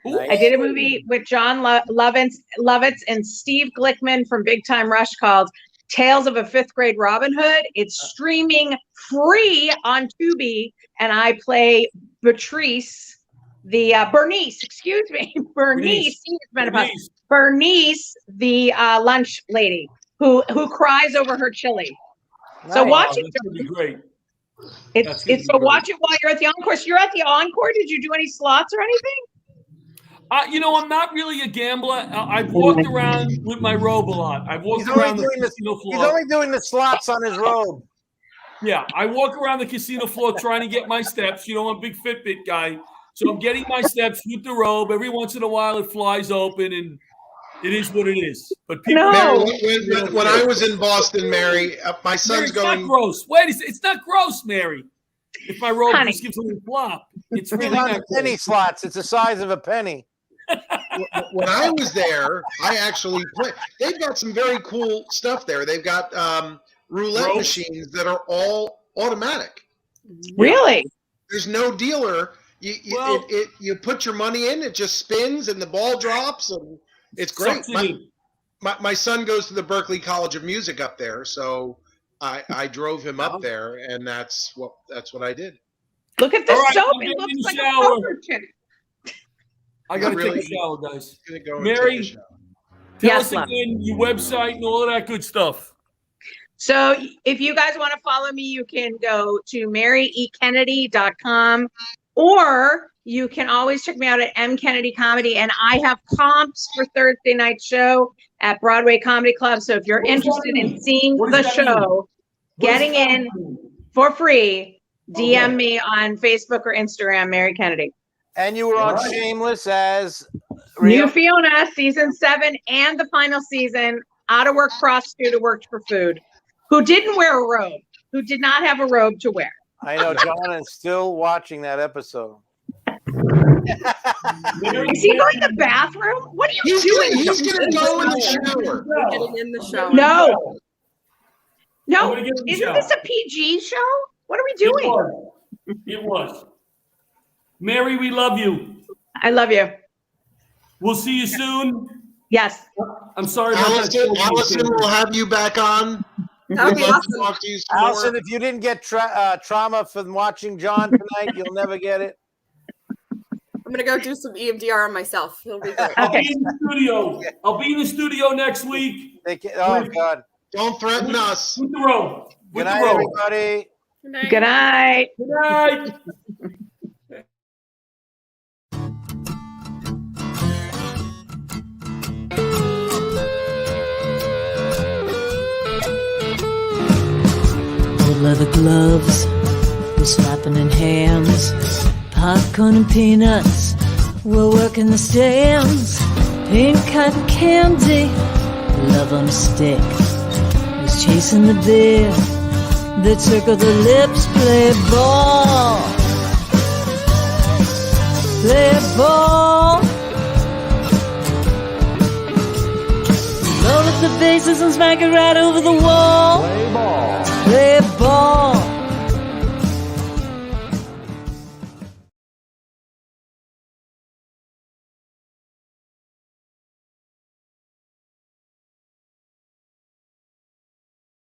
Nice. I did a movie with John Lovitz and Steve Glickman from Big Time Rush called Tales of a Fifth Grade Robin Hood. It's streaming free on Tubi, and I play Bernice, Bernice, the lunch lady who cries over her chili. So Nice. watch Wow, it. that's gonna be great. So watch it while you're at the Encore. So you're at the Encore. Did you do any slots or anything? You know, I'm not really a gambler. I've walked around with my robe a lot. I've walked He's only around the doing casino he's floor. only doing the slots on his robe. Yeah, I walk around the casino floor trying to get my steps. You know, I'm a big Fitbit guy. So I'm getting my steps with the robe. Every once in a while, it flies open, and it is what it is. But people, Mary, when I was in Boston, Mary, my son's Mary, it's going. not gross. Wait, it's not gross, Mary. If my robe Honey. just gives a little flop, it's It's really on not the penny gross. slots. It's the size of a penny. When I was there, I actually played. They've got some very cool stuff there. They've got roulette Ropes? machines that are all automatic. Really? There's no dealer. You put your money in, it just spins, and the ball drops, and it's great. Sucks it in. My son goes to the Berklee College of Music up there, so I drove him up there, and that's what I did. Look at the All right, soap. I'm It getting looks in the like shower. a poker chip. I got to Really? take a shower, guys. Gonna go and Mary, take a shower. tell Yes, us love. again your website and all of that good stuff. So if you guys want to follow me, you can go to maryekennedy.com, or you can always check me out at M Kennedy Comedy, and I have comps for Thursday night show at Broadway Comedy Club. So if you're What does that interested in mean? seeing What the does that mean? show, What does getting that in mean? for free, DM Okay. me on Facebook or Instagram, Mary Kennedy. And you were on All right. Shameless as New Fiona, season 7 and the final season, out of work prostitute who worked for food, who didn't wear a robe, who did not have a robe to wear. I know John is still watching that episode. Is he going to the bathroom? What are you doing? He's gonna go in the shower. We're getting in the shower. No. No, I'm gonna get in the isn't shower. this a PG show? What are we doing? It was. Mary, we love you. I love you. We'll see you soon. Yes. I'm sorry about that. Allison will have you back on. That would be We'd love awesome. to talk to you some more. Allison, if you didn't get trauma from watching John tonight, you'll never get it. I'm gonna go do some EMDR on myself. It'll be great. I'll be in the studio. I'll be in the studio next week. Oh God! Don't threaten us. With the robe. Good With the night, robe. everybody. Good night. Good night. Old leather gloves, we're slapping in hands. Popcorn and peanuts, we're working the stands. Pink cotton candy, love on a stick. Who's chasing the beer that circle the lips? Play ball, play ball. Roll up the bases and smack it right over the wall. Play ball. Play ball.